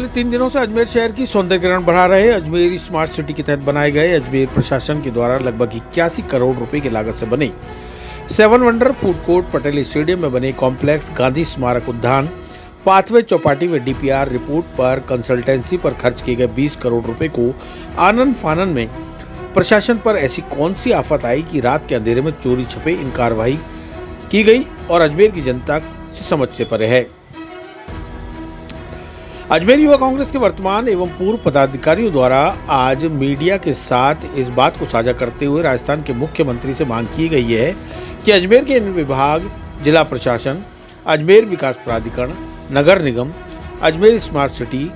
पिछले 3 दिनों से अजमेर शहर की सौंदर्यीकरण बढ़ा रहे अजमेर स्मार्ट सिटी के तहत बनाए गए अजमेर प्रशासन के द्वारा लगभग 81 करोड़ रुपए की लागत से बने 7 wonder food court, Patel stadium में बने कॉम्प्लेक्स, गांधी स्मारक उद्यान, पाथवे चौपाटी में डीपीआर रिपोर्ट पर कंसल्टेंसी पर खर्च किए गए 20 करोड़ रुपए को आनन फानन में प्रशासन पर ऐसी कौन सी आफत आई कि रात के अंधेरे में चोरी छपे इन कार्रवाई की गई और अजमेर की जनता से समझ से परे है। अजमेर युवा कांग्रेस के वर्तमान एवं पूर्व पदाधिकारियों द्वारा आज मीडिया के साथ इस बात को साझा करते हुए राजस्थान के मुख्यमंत्री से मांग की गई है कि अजमेर के इन विभाग, जिला प्रशासन, अजमेर विकास प्राधिकरण, नगर निगम, अजमेर स्मार्ट सिटी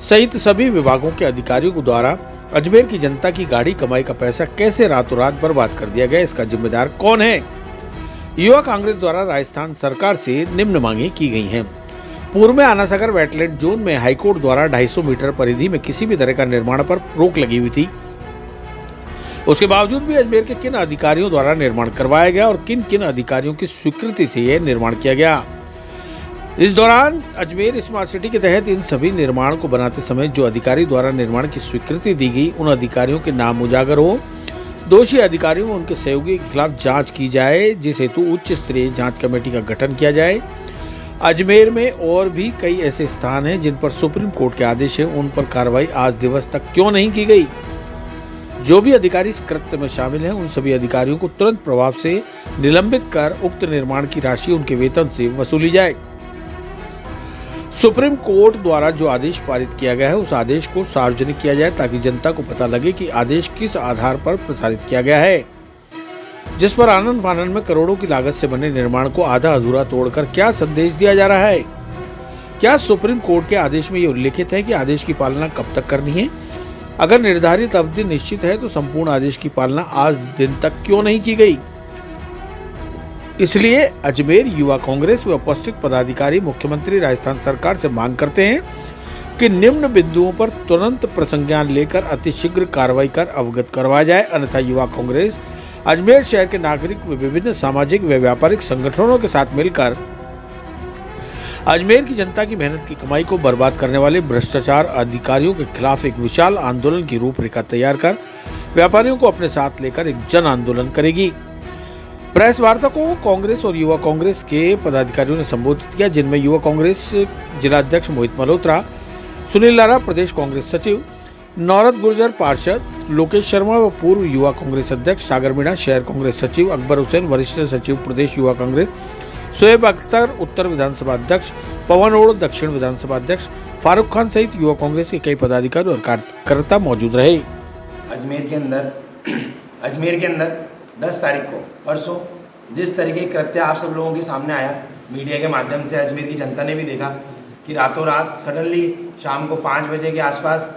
सहित सभी विभागों के अधिकारियों के द्वारा अजमेर की जनता की गाढ़ी कमाई का पैसा कैसे रातों रात बर्बाद कर दिया गया, इसका जिम्मेदार कौन है। युवा कांग्रेस द्वारा राजस्थान सरकार से निम्न मांगे की गई हैं। पूर्व में आनासागर वेटलैंड जोन में हाईकोर्ट द्वारा 250 मीटर परिधि में किसी भी तरह का निर्माण पर रोक लगी हुई थी। उसके बावजूद भी अजमेर के किन अधिकारियों द्वारा निर्माण करवाया गया और किन किन अधिकारियों की स्वीकृति से यह निर्माण किया गया। इस दौरान अजमेर स्मार्ट सिटी के तहत इन सभी निर्माण को बनाते समय जो अधिकारी द्वारा निर्माण की स्वीकृति दी गई, उन अधिकारियों के नाम उजागर हो, दोषी अधिकारियों व उनके सहयोगी के खिलाफ जांच की जाए, जिस हेतु उच्च स्तरीय जांच कमेटी का गठन किया जाए। अजमेर में और भी कई ऐसे स्थान हैं जिन पर सुप्रीम कोर्ट के आदेश है, उन पर कार्रवाई आज दिवस तक क्यों नहीं की गई। जो भी अधिकारी इस कृत्य में शामिल हैं, उन सभी अधिकारियों को तुरंत प्रभाव से निलंबित कर उक्त निर्माण की राशि उनके वेतन से वसूली जाए। सुप्रीम कोर्ट द्वारा जो आदेश पारित किया गया है, उस आदेश को सार्वजनिक किया जाए ताकि जनता को पता लगे कि आदेश किस आधार पर प्रसारित किया गया है, जिस पर आनन फानन में करोड़ों की लागत से बने निर्माण को आधा अधूरा तोड़कर क्या संदेश दिया जा रहा है। क्या सुप्रीम कोर्ट के आदेश में ये उल्लेखित है कि आदेश की पालना कब तक करनी है। अगर निर्धारित अवधि निश्चित है तो संपूर्ण आदेश की पालना आज दिन तक क्यों नहीं की गई। इसलिए अजमेर युवा कांग्रेस व उपस्थित पदाधिकारी मुख्यमंत्री राजस्थान सरकार से मांग करते हैं कि निम्न बिंदुओं पर तुरंत प्रसंज्ञान लेकर अतिशीघ्र कार्रवाई कर अवगत करवाया जाए, अन्यथा युवा कांग्रेस अजमेर शहर के नागरिक व विभिन्न सामाजिक व व्यापारिक संगठनों के साथ मिलकर अजमेर की जनता की मेहनत की कमाई को बर्बाद करने वाले भ्रष्टाचार अधिकारियों के खिलाफ एक विशाल आंदोलन की रूपरेखा तैयार कर व्यापारियों को अपने साथ लेकर एक जन आंदोलन करेगी। प्रेस वार्ता को कांग्रेस और युवा कांग्रेस के पदाधिकारियों ने संबोधित किया, जिनमें युवा कांग्रेस जिला अध्यक्ष मोहित मल्होत्रा, सुनील लारा प्रदेश कांग्रेस सचिव, नौरत गुर्जर पार्षद, लोकेश शर्मा व पूर्व युवा कांग्रेस अध्यक्ष सागर मीणा, शहर कांग्रेस सचिव अकबर हुसैन, वरिष्ठ सचिव प्रदेश युवा कांग्रेस शोएब अख्तर, उत्तर विधानसभा अध्यक्ष पवन ओड़, दक्षिण विधानसभा अध्यक्ष फारूक खान सहित युवा कांग्रेस के कई पदाधिकारी और कार्यकर्ता मौजूद रहे। अजमेर के अंदर 10 तारीख को परसों जिस तरीके की कृत्य आप सब लोगों के सामने आया, मीडिया के माध्यम से अजमेर की जनता ने भी देखा कि रातों रात सडनली शाम को 5 बजे के आसपास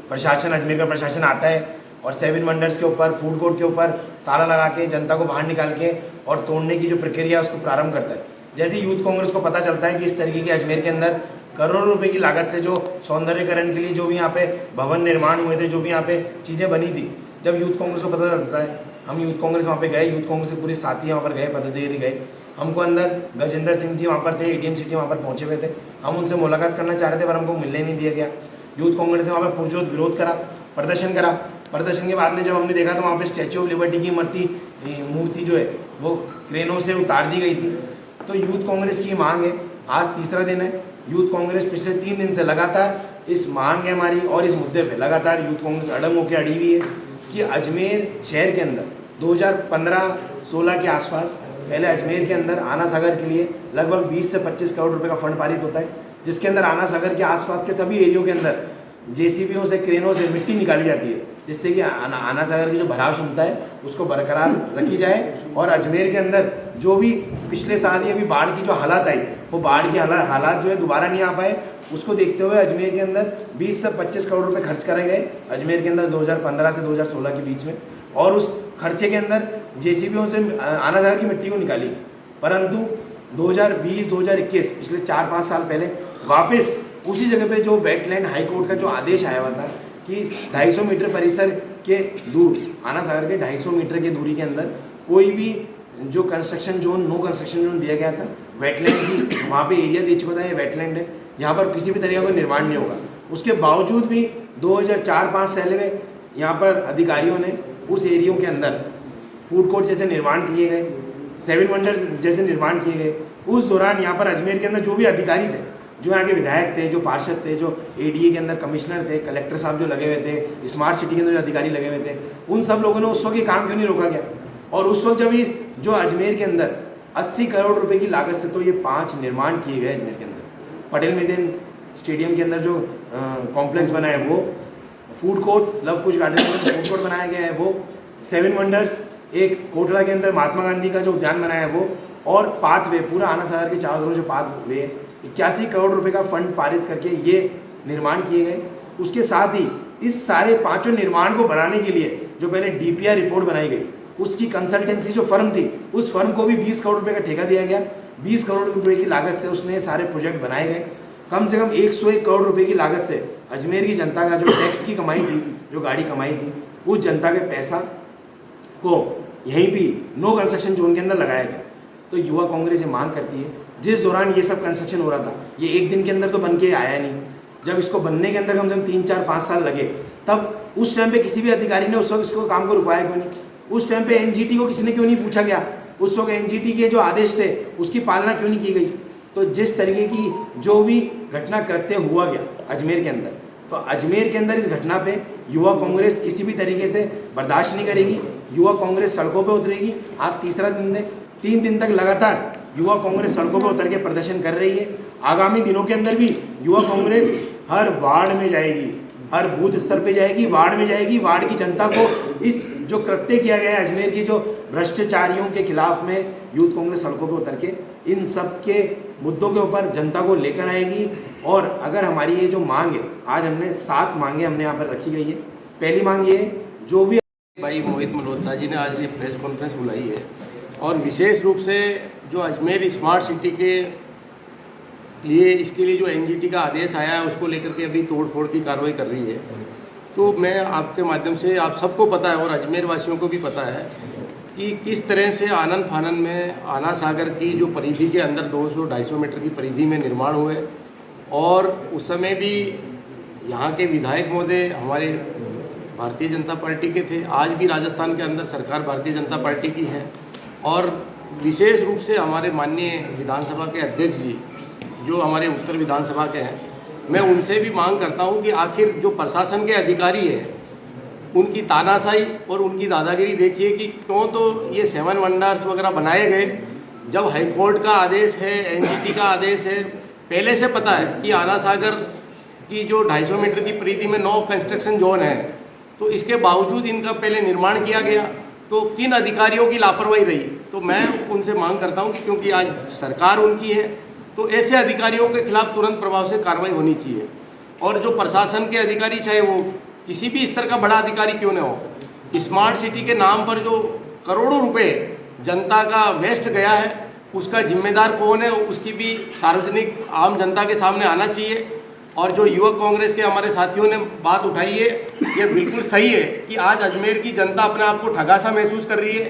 प्रशासन, अजमेर का प्रशासन आता है और 7 वंडर्स के ऊपर, फूड कोर्ट के ऊपर ताला लगा के जनता को बाहर निकाल के और तोड़ने की जो प्रक्रिया उसको प्रारंभ करता है। जैसे यूथ कांग्रेस को पता चलता है कि इस तरीके के अजमेर के अंदर करोड़ों रुपए की लागत से जो सौंदर्यीकरण के लिए जो भी यहाँ पे भवन निर्माण हुए थे, जो भी यहाँ पे चीज़ें बनी थी, जब यूथ कांग्रेस को पता चलता है, हम यूथ कांग्रेस वहाँ पे गए, यूथ कांग्रेस के पूरे साथी वहाँ पर गए, पदाधिकारी गए। हमको अंदर गजेंद्र सिंह जी वहाँ पर थे, एटीएम सिटी वहाँ पर पहुँचे हुए थे। हम उनसे मुलाकात करना चाह रहे थे पर हमको मिलने नहीं दिया गया। यूथ कांग्रेस ने वहाँ पर पुरजोर विरोध करा, प्रदर्शन करा। प्रदर्शन के बाद में जब हमने देखा तो वहाँ पे स्टैचू ऑफ लिबर्टी की मूर्ति जो है वो क्रेनों से उतार दी गई थी। तो यूथ कांग्रेस की मांग है, आज तीसरा दिन है, यूथ कांग्रेस पिछले 3 दिन से लगातार इस मांग है हमारी और इस मुद्दे पे लगातार यूथ कांग्रेस अड़ंग होकर अड़ी हुई है कि अजमेर शहर के अंदर 2015-16 के आसपास पहले अजमेर के अंदर आना सागर के लिए लगभग 20 से 25 करोड़ रुपए का फंड पारित होता है, जिसके अंदर आना सागर के आसपास के सभी एरियो के अंदर जेसीबीओं से, क्रेनों से मिट्टी निकाली जाती है, जिससे कि आना सागर की जो भराव क्षमता है उसको बरकरार रखी जाए। और अजमेर के अंदर जो भी पिछले साल या अभी बाढ़ की जो हालात आई, वो बाढ़ की हालात जो है दोबारा नहीं आ पाए, उसको देखते हुए अजमेर के अंदर 20 से 25 करोड़ रुपए खर्च करे गए अजमेर के अंदर 2015 से 2016 के बीच में। और उस खर्चे के अंदर जेसीबीओं से आना सागर की मिट्टी को निकाली, परंतु 2020-2021 पिछले 4-5 साल पहले वापस उसी जगह पे जो वेटलैंड हाई कोर्ट का जो आदेश आया हुआ था कि 250 मीटर परिसर के दूर, आना सागर के 250 मीटर की दूरी के अंदर कोई भी जो construction zone, no construction zone दिया गया था, वेटलैंड की वहाँ पे एरिया दे चुका था, ये वेटलैंड है, यहाँ पर किसी भी तरीके का कोई निर्माण नहीं होगा। उसके बावजूद भी 2004-5 साल में यहाँ पर अधिकारियों ने उस एरियो के अंदर फूड कोर्ट जैसे निर्माण किए गए, 7 वंडर्स जैसे निर्माण किए गए। उस दौरान यहाँ पर अजमेर के अंदर जो भी अधिकारी थे, जो यहाँ के विधायक थे, जो पार्षद थे, जो एडीए के अंदर कमिश्नर थे, कलेक्टर साहब जो लगे हुए थे, स्मार्ट सिटी के अंदर जो अधिकारी लगे हुए थे, उन सब लोगों ने उस वक्त ये काम क्यों नहीं रोका गया? और उस वक्त जब ये जो अजमेर के अंदर 80 करोड़ रुपए की लागत से तो ये 5 निर्माण किए गए अजमेर के अंदर, पटेल मैदान स्टेडियम के अंदर जो कॉम्प्लेक्स बना है वो, फूड कोर्ट लव कुश गार्डन के अंदर फूड कोर्ट बनाया गया है वो, 7 वंडर्स, एक कोटड़ा के अंदर महात्मा गांधी का जो उद्यान बनाया है वो, और पाथवे पूरा आना सागर के चारों तरफ जो पाथवे 81 करोड़ रुपए का फंड पारित करके ये निर्माण किए गए। उसके साथ ही इस सारे 5 निर्माण को बनाने के लिए जो पहले डीपीआर रिपोर्ट बनाई गई, उसकी कंसल्टेंसी जो फर्म थी, उस फर्म को भी 20 करोड़ रुपए का ठेका दिया गया। 20 करोड़ रुपए की लागत से उसने सारे प्रोजेक्ट बनाए गए। कम से कम 101 करोड़ रुपए की लागत से अजमेर की जनता का जो टैक्स की कमाई थी, जो गाड़ी कमाई थी, उस जनता के पैसा को यहीं भी नो कंस्ट्रक्शन जोन के अंदर लगाया गया। तो युवा कांग्रेस ये मांग करती है, जिस दौरान ये सब कंस्ट्रक्शन हो रहा था, ये एक दिन के अंदर तो बन के आया नहीं, जब इसको बनने के अंदर कम से कम 3, 4, 5 साल लगे, तब उस टाइम पे किसी भी अधिकारी ने उस वक्त इसको काम को रुकवाया क्यों नहीं? उस टाइम पे एनजीटी को किसी ने क्यों नहीं पूछा गया? उस वक्त एनजीटी के जो आदेश थे उसकी पालना क्यों नहीं की गई? तो जिस तरीके की जो भी घटना कृत्य हुआ गया अजमेर के अंदर, तो अजमेर के अंदर इस घटना पे युवा कांग्रेस किसी भी तरीके से बर्दाश्त नहीं करेगी। युवा कांग्रेस सड़कों पे उतरेगी। आज तीसरा दिन है, 3 दिन तक लगातार युवा कांग्रेस सड़कों पे उतर के प्रदर्शन कर रही है। आगामी दिनों के अंदर भी युवा कांग्रेस हर वार्ड में जाएगी, हर बूथ स्तर पे जाएगी, वार्ड में जाएगी। वार्ड की जनता को इस जो कृत्य किया गया है अजमेर की जो भ्रष्टाचारियों के खिलाफ में यूथ कांग्रेस सड़कों पे उतर के इन सब के मुद्दों के ऊपर जनता को लेकर आएगी। और अगर हमारी ये जो मांग है, आज हमने 7 मांगे हमने यहाँ पर रखी गई है। पहली मांग ये है, जो भी भाई मोहित मल्होत्रा जी ने आज ये प्रेस कॉन्फ्रेंस बुलाई है और विशेष रूप से जो अजमेर स्मार्ट सिटी के लिए इसके लिए जो एनजीटी का आदेश आया है उसको लेकर के अभी तोड़फोड़ की कार्रवाई कर रही है। तो मैं आपके माध्यम से, आप सबको पता है और अजमेर वासियों को भी पता है कि किस तरह से आनन फानन में आना सागर की जो परिधि के अंदर 200-250 मीटर की परिधि में निर्माण हुए, और उस समय भी यहाँ के विधायक महोदय हमारे भारतीय जनता पार्टी के थे। आज भी राजस्थान के अंदर सरकार भारतीय जनता पार्टी की है। और विशेष रूप से हमारे माननीय विधानसभा के अध्यक्ष जी जो हमारे उत्तर विधानसभा के हैं, मैं उनसे भी मांग करता हूं कि आखिर जो प्रशासन के अधिकारी हैं उनकी तानाशाही और उनकी दादागिरी देखिए कि क्यों तो ये 7 वंडर्स वगैरह बनाए गए, जब हाईकोर्ट का आदेश है, एनजीटी का आदेश है, पहले से पता है कि आना सागर की जो 250 मीटर की परिधि में 9 कंस्ट्रक्शन जोन है, तो इसके बावजूद इनका पहले निर्माण किया गया। तो किन अधिकारियों की लापरवाही रही? तो मैं उनसे मांग करता हूं कि क्योंकि आज सरकार उनकी है तो ऐसे अधिकारियों के खिलाफ तुरंत प्रभाव से कार्रवाई होनी चाहिए। और जो प्रशासन के अधिकारी, चाहे वो किसी भी स्तर का बड़ा अधिकारी क्यों न हो, स्मार्ट सिटी के नाम पर जो करोड़ों रुपए जनता का वेस्ट गया है उसका जिम्मेदार कौन है, उसकी भी सार्वजनिक आम जनता के सामने आना चाहिए। और जो युवक कांग्रेस के हमारे साथियों ने बात उठाई है, ये बिल्कुल सही है कि आज अजमेर की जनता अपने आप को ठगा सा महसूस कर रही है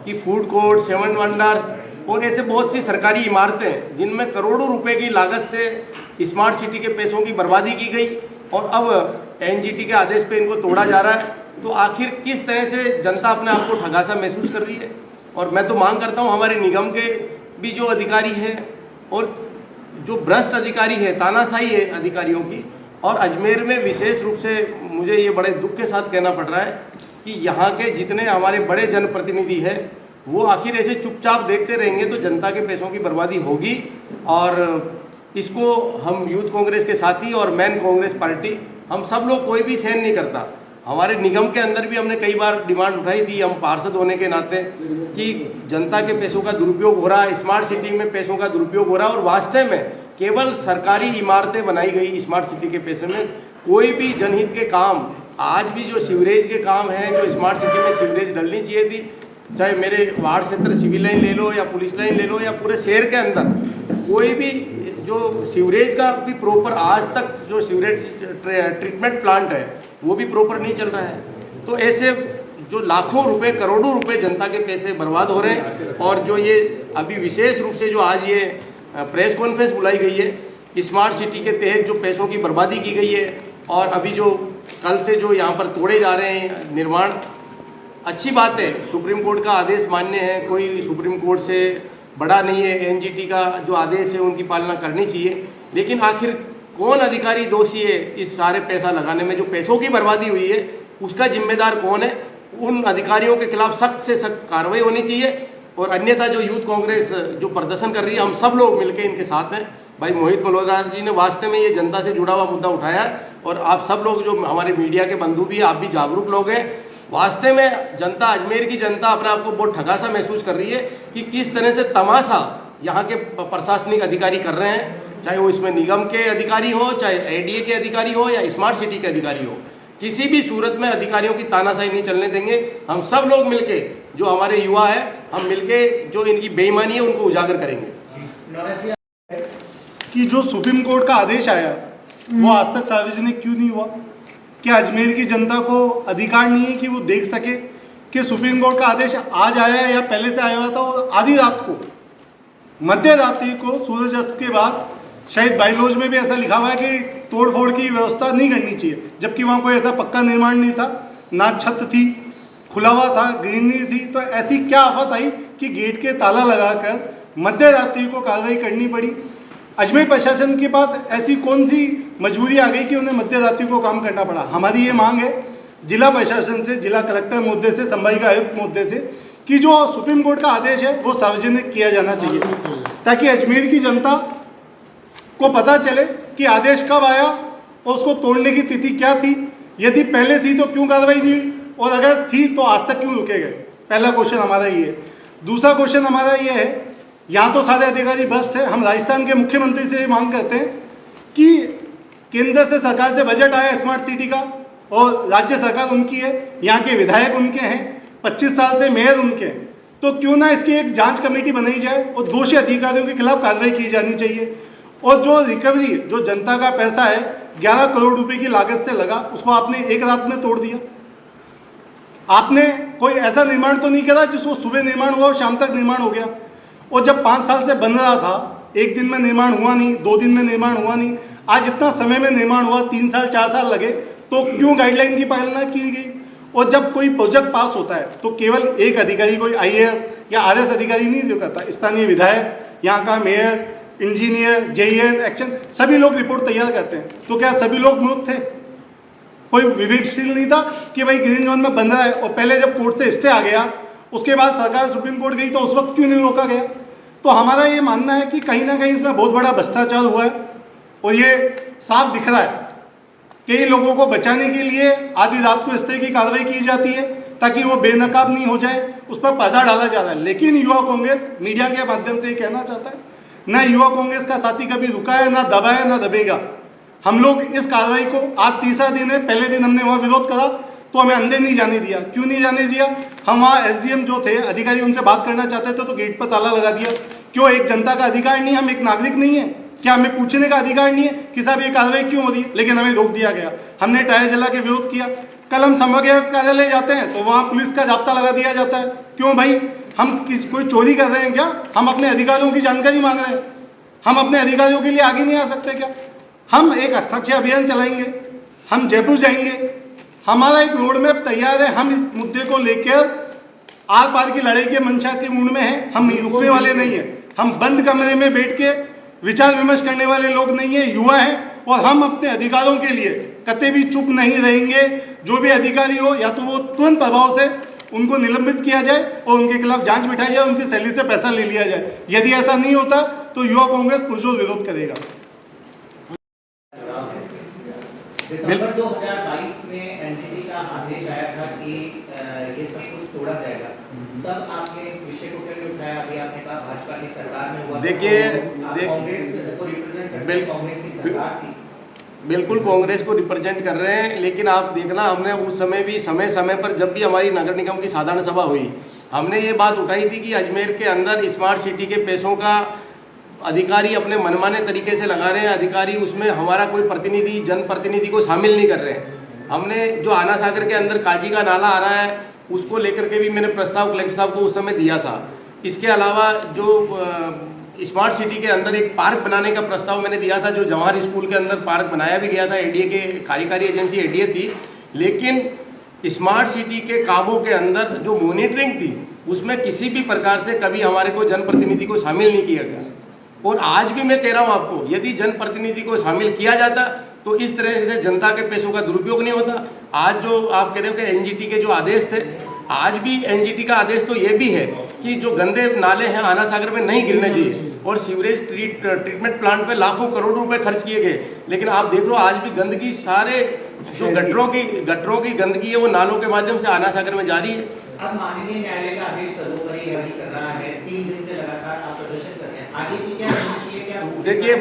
कि फूड कोर्ट, 7 वंडर्स और ऐसे बहुत सी सरकारी इमारतें जिनमें करोड़ों रुपए की लागत से स्मार्ट सिटी के पैसों की बर्बादी की गई और अब एनजीटी के आदेश पे इनको तोड़ा जा रहा है। तो आखिर किस तरह से जनता अपने आप को ठगा सा महसूस कर रही है? और मैं तो मांग करता हूँ हमारे निगम के भी जो अधिकारी हैं और जो भ्रष्ट अधिकारी है, तानाशाही है अधिकारियों की, और अजमेर में विशेष रूप से मुझे ये बड़े दुख के साथ कहना पड़ रहा है कि यहाँ के जितने हमारे बड़े जनप्रतिनिधि हैं वो आखिर ऐसे चुपचाप देखते रहेंगे तो जनता के पैसों की बर्बादी होगी। और इसको हम यूथ कांग्रेस के साथी और मैन कांग्रेस पार्टी, हम सब लोग कोई भी सहन नहीं करता। हमारे निगम के अंदर भी हमने कई बार डिमांड उठाई थी, हम पार्षद होने के नाते, कि जनता के पैसों का दुरुपयोग हो रहा है, स्मार्ट सिटी में पैसों का दुरुपयोग हो रहा है और वास्तव में केवल सरकारी इमारतें बनाई गई स्मार्ट सिटी के पैसे में। कोई भी जनहित के काम, आज भी जो सीवरेज के काम हैं, जो स्मार्ट सिटी में सीवरेज डलनी चाहिए थी, चाहे मेरे वार्ड क्षेत्र सिविल लाइन ले लो या पुलिस लाइन ले लो या पूरे शहर के अंदर, कोई भी जो सीवरेज का भी प्रॉपर आज तक जो सीवरेज ट्रीटमेंट प्लांट है वो भी प्रॉपर नहीं चल रहा है। तो ऐसे जो लाखों रुपए, करोड़ों रुपए जनता के पैसे बर्बाद हो रहे हैं। और जो ये अभी विशेष रूप से जो आज ये प्रेस कॉन्फ्रेंस बुलाई गई है, स्मार्ट सिटी के तहत जो पैसों की बर्बादी की गई है और अभी जो कल से जो यहाँ पर तोड़े जा रहे हैं निर्माण, अच्छी बात है, सुप्रीम कोर्ट का आदेश मान्य है, कोई सुप्रीम कोर्ट से बड़ा नहीं है, एनजीटी का जो आदेश है उनकी पालना करनी चाहिए। लेकिन आखिर कौन अधिकारी दोषी है इस सारे पैसा लगाने में? जो पैसों की बर्बादी हुई है उसका जिम्मेदार कौन है? उन अधिकारियों के खिलाफ सख्त से सख्त कार्रवाई होनी चाहिए। और अन्यथा जो यूथ कांग्रेस जो प्रदर्शन कर रही है, हम सब लोग मिलकर इनके साथ हैं। भाई मोहित मल्होत्रा जी ने वास्तव में ये जनता से जुड़ा हुआ मुद्दा उठाया है और आप सब लोग जो हमारे मीडिया के बंधु भी हैं, आप भी जागरूक लोग हैं। वास्तव में जनता, अजमेर की जनता अपने आप को बहुत ठगा सा महसूस कर रही है कि किस तरह से तमाशा यहाँ के प्रशासनिक अधिकारी कर रहे हैं, चाहे वो इसमें निगम के अधिकारी हो, चाहे एडीए के अधिकारी हो या स्मार्ट सिटी के अधिकारी हो। किसी भी सूरत में अधिकारियों की तानाशाही नहीं चलने देंगे। हम सब लोग मिलके, जो हमारे युवा है, हम मिलके जो इनकी बेईमानी है उनको उजागर करेंगे। कि जो सुप्रीम कोर्ट का आदेश आया वो आज तक सार्वजनिक क्यों नहीं हुआ? क्या अजमेर की जनता को अधिकार नहीं है कि वो देख सके कि सुप्रीम कोर्ट का आदेश आज आया है या पहले से आया हुआ था? और आधी रात को, मध्य रात्रि को, सूरज अस्त के बाद, शायद बाइलॉज में भी ऐसा लिखा हुआ है कि तोड़ फोड़ की व्यवस्था नहीं करनी चाहिए, जबकि वहाँ कोई ऐसा पक्का निर्माण नहीं था, ना छत थी, खुला हुआ था, ग्रीनरी थी। तो ऐसी क्या आफत आई कि गेट के ताला लगाकर मध्य रात्रि को कार्रवाई करनी पड़ी? अजमेर प्रशासन के पास ऐसी कौन सी मजबूरी आ गई कि उन्हें मध्य रात्रि को काम करना पड़ा? हमारी ये मांग है जिला प्रशासन से, जिला कलेक्टर महोदय से, संभावित आयुक्त महोदय से, कि जो सुप्रीम कोर्ट का आदेश है वो सार्वजनिक किया जाना चाहिए, ताकि अजमेर की जनता को पता चले कि आदेश कब आया और उसको तोड़ने की तिथि क्या थी। यदि पहले थी तो क्यों कार्रवाई नहीं हुई, और अगर थी तो आज तक क्यों रुके गए? पहला क्वेश्चन हमारा ये है। दूसरा क्वेश्चन हमारा ये है, यहाँ तो सारे अधिकारी भ्रष्ट है। हम राजस्थान के मुख्यमंत्री से ये मांग करते हैं कि केंद्र से, सरकार से बजट आया स्मार्ट सिटी का और राज्य सरकार उनकी है, यहाँ के विधायक उनके हैं, 25 साल से मेयर उनके हैं, तो क्यों ना इसकी एक जांच कमेटी बनाई जाए और दोषी अधिकारियों के खिलाफ कार्रवाई की जानी चाहिए। और जो रिकवरी, जो जनता का पैसा है 11 करोड़ रुपए की लागत से लगा, उसको आपने एक रात में तोड़ दिया। आपने कोई ऐसा निर्माण तो नहीं करा जिसको सुबह निर्माण हुआ और शाम तक निर्माण हो गया। और जब 5 साल से बन रहा था, एक दिन में निर्माण हुआ नहीं, 2 दिन में निर्माण हुआ नहीं, आज इतना समय में निर्माण हुआ, 3 साल 4 साल लगे, तो क्यों गाइडलाइन की पालना की गई? और जब कोई प्रोजेक्ट पास होता है तो केवल एक अधिकारी, कोई IAS या RS अधिकारी नहीं जो करता, स्थानीय विधायक, यहाँ का मेयर, इंजीनियर, JEN, एक्शन, सभी लोग रिपोर्ट तैयार करते हैं। तो क्या सभी लोग मूर्ख थे? कोई विवेकशील नहीं था कि भाई ग्रीन जोन में बन रहा है और पहले जब कोर्ट से स्टे आ गया, उसके बाद सरकार सुप्रीम कोर्ट गई तो उस वक्त क्यों नहीं रोका गया? तो हमारा ये मानना है कि कहीं ना कहीं इसमें बहुत बड़ा भ्रष्टाचार हुआ है और ये साफ दिख रहा है। कई लोगों को बचाने के लिए आधी रात को इस तरह की कार्रवाई की जाती है ताकि वो बेनकाब नहीं हो जाए, उस पर पर्दा डाला जा रहा है। लेकिन युवा कांग्रेस मीडिया के माध्यम से ये कहना चाहता है, ना युवा कांग्रेस का साथी कभी रुका है, ना दबा है, ना दबेगा। हम लोग इस कार्रवाई को, आज तीसरा दिन है, पहले दिन हमने वहाँ विरोध करा तो हमें अंदर नहीं जाने दिया। क्यों नहीं जाने दिया? हम वहाँ SDM जो थे अधिकारी, उनसे बात करना चाहते थे तो गेट पर ताला लगा दिया। क्यों? एक जनता का अधिकार नहीं, हम एक नागरिक नहीं है क्या? हमें पूछने का अधिकार नहीं है कि साहब ये कार्रवाई क्यों हो रही? लेकिन हमें रोक दिया गया। हमने टायर जला के विरोध किया। कल हम संभागीय कार्यालय जाते हैं तो वहाँ पुलिस का जाब्ता लगा दिया जाता है। क्यों भाई? हम कोई चोरी कर रहे हैं क्या? हम अपने अधिकारियों की जानकारी मांग रहे हैं। हम अपने अधिकारियों के लिए आगे नहीं आ सकते क्या? हम एक हस्ताक्षर अभियान चलाएंगे, हम जयपुर जाएंगे, हमारा एक रोड मैप तैयार है। हम इस मुद्दे को लेकर आर पार की लड़ाई के मंशा के मूड में हैं। हम रुकने वाले नहीं हैं। हम बंद कमरे में बैठ के विचार विमर्श करने वाले लोग नहीं है, युवा हैं और हम अपने अधिकारों के लिए कतई भी चुप नहीं रहेंगे। जो भी अधिकारी हो, या तो वो तुरंत प्रभाव से उनको निलंबित किया जाए और उनके खिलाफ जांच बिठाई जाए, उनकी सैलरी से पैसा ले लिया जाए। यदि ऐसा नहीं होता तो युवा कांग्रेस पुरजोर विरोध करेगा। दिसंबर 2022 में एनजीटी का आदेश आया था कि ये सब कुछ तोड़ा जाएगा, तब आपने इस विषय को क्यों उठाया? अभी आपने कहा भाजपा की सरकार में हुआ, देखिए, कांग्रेस को रिप्रेजेंट करते हैं, कांग्रेस की सरकार थी। बिल्कुल कांग्रेस को रिप्रेजेंट कर रहे हैं, लेकिन आप देखना, हमने उस समय भी समय समय पर जब भी हमारी नगर निगम की साधारण सभा हुई, हमने ये बात उठाई थी कि अजमेर के अंदर स्मार्ट सिटी के पैसों का अधिकारी अपने मनमाने तरीके से लगा रहे हैं। अधिकारी उसमें हमारा कोई प्रतिनिधि, जनप्रतिनिधि को शामिल नहीं कर रहे हैं। हमने जो आना सागर के अंदर काजी का नाला आ रहा है, उसको लेकर के भी मैंने प्रस्ताव कलेक्टर साहब को उस समय दिया था। इसके अलावा जो स्मार्ट सिटी के अंदर एक पार्क बनाने का प्रस्ताव मैंने दिया था, जो जवाहर स्कूल के अंदर पार्क बनाया भी गया था, एडीए के कार्यकारी एजेंसी एडीए थी। लेकिन स्मार्ट सिटी के कामों के अंदर जो मॉनिटरिंग थी उसमें किसी भी प्रकार से कभी हमारे को जनप्रतिनिधि को शामिल नहीं किया गया। और आज भी मैं कह रहा हूँ आपको, यदि जनप्रतिनिधि को शामिल किया जाता तो इस तरह से जनता के पैसों का दुरुपयोग नहीं होता। आज जो आप कह रहे हो कि एनजीटी के जो आदेश थे, आज भी एनजीटी का आदेश तो ये भी है कि जो गंदे नाले हैं आना सागर में नहीं गिरने चाहिए, और सीवरेज ट्रीटमेंट प्लांट पे लाखों करोड़ रुपए खर्च किए गए। लेकिन आप देख लो आज भी गंदगी, सारे जो गटरों की गंदगी है वो नालों के माध्यम से आना सागर में जारी है। अब माननीय न्यायालय का आदेश सर्वोपरि जारी कर रहा है, 3 दिन से लगातार आप प्रदर्शन कर रहे हैं, आगे की क्या रणनीति है, क्या रूप? देखिए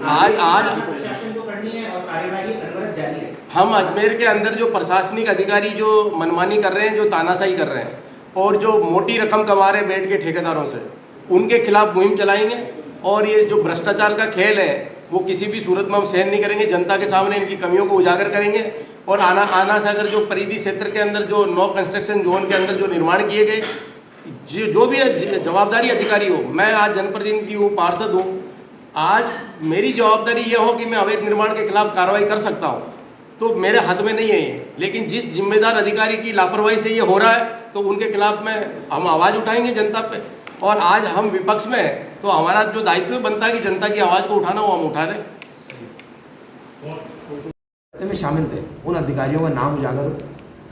आज प्रशासन को करनी है और कार्यवाही अनवरत जारी है। हम अजमेर के अंदर जो प्रशासनिक अधिकारी जो मनमानी कर रहे हैं, जो तानाशाही कर रहे हैं और जो मोटी रकम कमा रहे हैं बैठ के ठेकेदारों से, उनके खिलाफ मुहिम चलाएंगे। और ये जो भ्रष्टाचार का खेल है वो किसी भी सूरत में हम सहन नहीं करेंगे। जनता के सामने इनकी कमियों को उजागर करेंगे। और आना सागर जो परिधि क्षेत्र के अंदर जो 9 कंस्ट्रक्शन जोन के अंदर जो निर्माण किए गए, जो भी जवाबदारी अधिकारी हो, मैं आज जनप्रतिनिधि हूँ, पार्षद हूँ, आज मेरी जवाबदारी यह हो कि मैं अवैध निर्माण के खिलाफ कार्रवाई कर सकता हूँ, तो मेरे हाथ में नहीं है ये। लेकिन जिस जिम्मेदार अधिकारी की लापरवाही से ये हो रहा है तो उनके खिलाफ में हम आवाज़ उठाएंगे जनता पे। और आज हम विपक्ष में हैं तो हमारा जो दायित्व बनता है कि जनता की आवाज़ को उठाना, वो हम उठा रहे हैं। में शामिल थे उन अधिकारियों का नाम उजागर हो।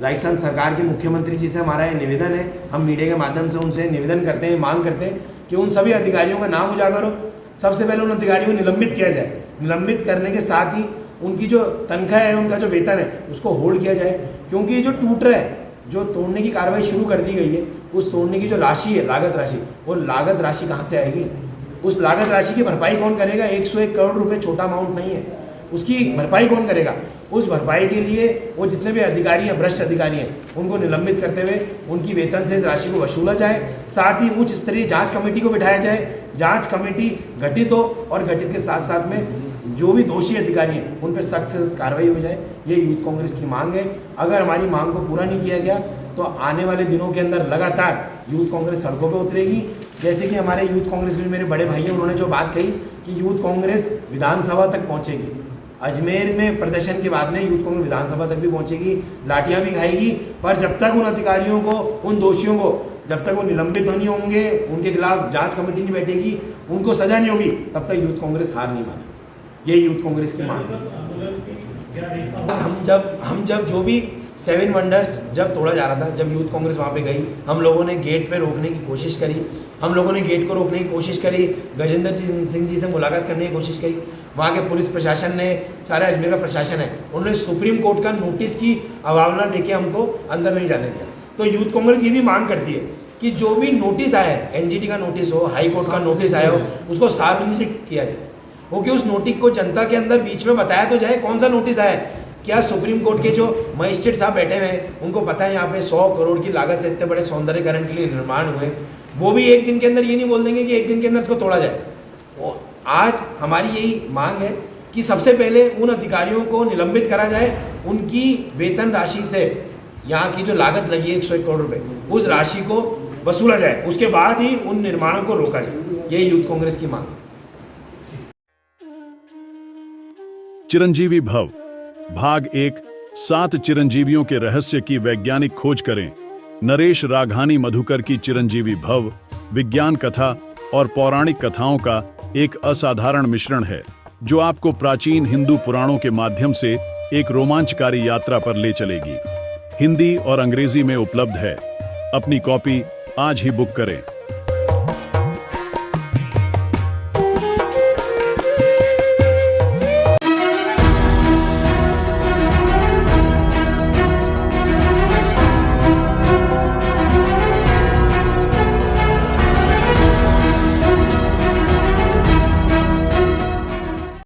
राजस्थान सरकार के मुख्यमंत्री जी से हमारा ये निवेदन है, हम मीडिया के माध्यम से उनसे निवेदन करते हैं, मांग करते हैं कि उन सभी अधिकारियों का नाम उजागर हो। सबसे पहले उन अधिकारियों को निलंबित किया जाए। निलंबित करने के साथ ही उनकी जो तनख्वाह है, उनका जो वेतन है, उसको होल्ड किया जाए। क्योंकि जो टूट रहा है, जो तोड़ने की कार्रवाई शुरू कर दी गई है, उस तोड़ने की जो राशि है, लागत राशि, वो लागत राशि कहाँ से आएगी? उस लागत राशि की भरपाई कौन करेगा? 101 करोड़ रुपये छोटा अमाउंट नहीं है। उसकी भरपाई कौन करेगा? उस भरपाई के लिए वो जितने भी अधिकारी हैं, भ्रष्ट अधिकारी हैं, उनको निलंबित करते हुए उनकी वेतन से इस राशि को वसूला जाए। साथ ही उच्च स्तरीय जांच कमेटी को बिठाया जाए, जांच कमेटी गठित हो और गठित के साथ साथ में जो भी दोषी अधिकारी हैं उन पर सख्त से कार्रवाई हो जाए। ये यूथ कांग्रेस की मांग है। अगर हमारी मांग को पूरा नहीं किया गया तो आने वाले दिनों के अंदर लगातार यूथ कांग्रेस सड़कों पर उतरेगी। जैसे कि हमारे यूथ कांग्रेस में मेरे बड़े भाई हैं, उन्होंने जो बात कही कि यूथ कांग्रेस विधानसभा तक पहुँचेगी। अजमेर में प्रदर्शन के बाद में यूथ कांग्रेस विधानसभा तक भी पहुंचेगी, लाठियां भी खाएगी। पर जब तक उन अधिकारियों को, उन दोषियों को, जब तक वो निलंबित नहीं होंगे, उनके खिलाफ जांच कमेटी नहीं बैठेगी, उनको सजा नहीं होगी, तब तक यूथ कांग्रेस हार नहीं मानेगी। ये यूथ कांग्रेस की मांग है। हम जब जो भी 7 वंडर्स जब तोड़ा जा रहा था, जब यूथ कांग्रेस वहाँ पे गई, हम लोगों ने गेट पे रोकने की कोशिश करी। हम लोगों ने गेट को रोकने की कोशिश करी, गजेंद्र सिंह जी से मुलाकात करने की कोशिश करी। वहाँ के पुलिस प्रशासन ने, सारा अजमेर का प्रशासन है, उन्होंने सुप्रीम कोर्ट का नोटिस की अवमानना देके हमको अंदर नहीं जाने दिया। तो यूथ कांग्रेस ये भी मांग करती है कि जो भी नोटिस आया है, एनजीटी का नोटिस हो, हाई कोर्ट का नोटिस आया हो, उसको सार्वजनिक किया जाए। क्योंकि उस नोटिस को जनता के अंदर बीच में बताया तो जाए कौन सा नोटिस आया है। क्या सुप्रीम कोर्ट के जो मजिस्ट्रेट साहब बैठे हुए हैं, उनको पता है यहाँ पे 100 करोड़ की लागत से इतने बड़े सौंदर्यकरण के लिए निर्माण हुए, वो भी एक दिन के अंदर ये नहीं बोल देंगे कि एक दिन के अंदर इसको तोड़ा जाए। और आज हमारी यही मांग है कि सबसे पहले उन अधिकारियों को निलंबित करा जाए, उनकी वेतन राशि से यहाँ की जो लागत लगी है 101 करोड़ रुपए, उस राशि को वसूला जाए, उसके बाद ही उन निर्माणों को रोका जाए। यही यूथ कांग्रेस की मांग है। चिरंजीवी भव भाग 1 7 चिरंजीवियों के रहस्य की वैज्ञानिक खोज करें। नरेश राघानी मधुकर की चिरंजीवी भव विज्ञान कथा और पौराणिक कथाओं का एक असाधारण मिश्रण है जो आपको प्राचीन हिंदू पुराणों के माध्यम से एक रोमांचकारी यात्रा पर ले चलेगी। हिंदी और अंग्रेजी में उपलब्ध है। अपनी कॉपी आज ही बुक करें।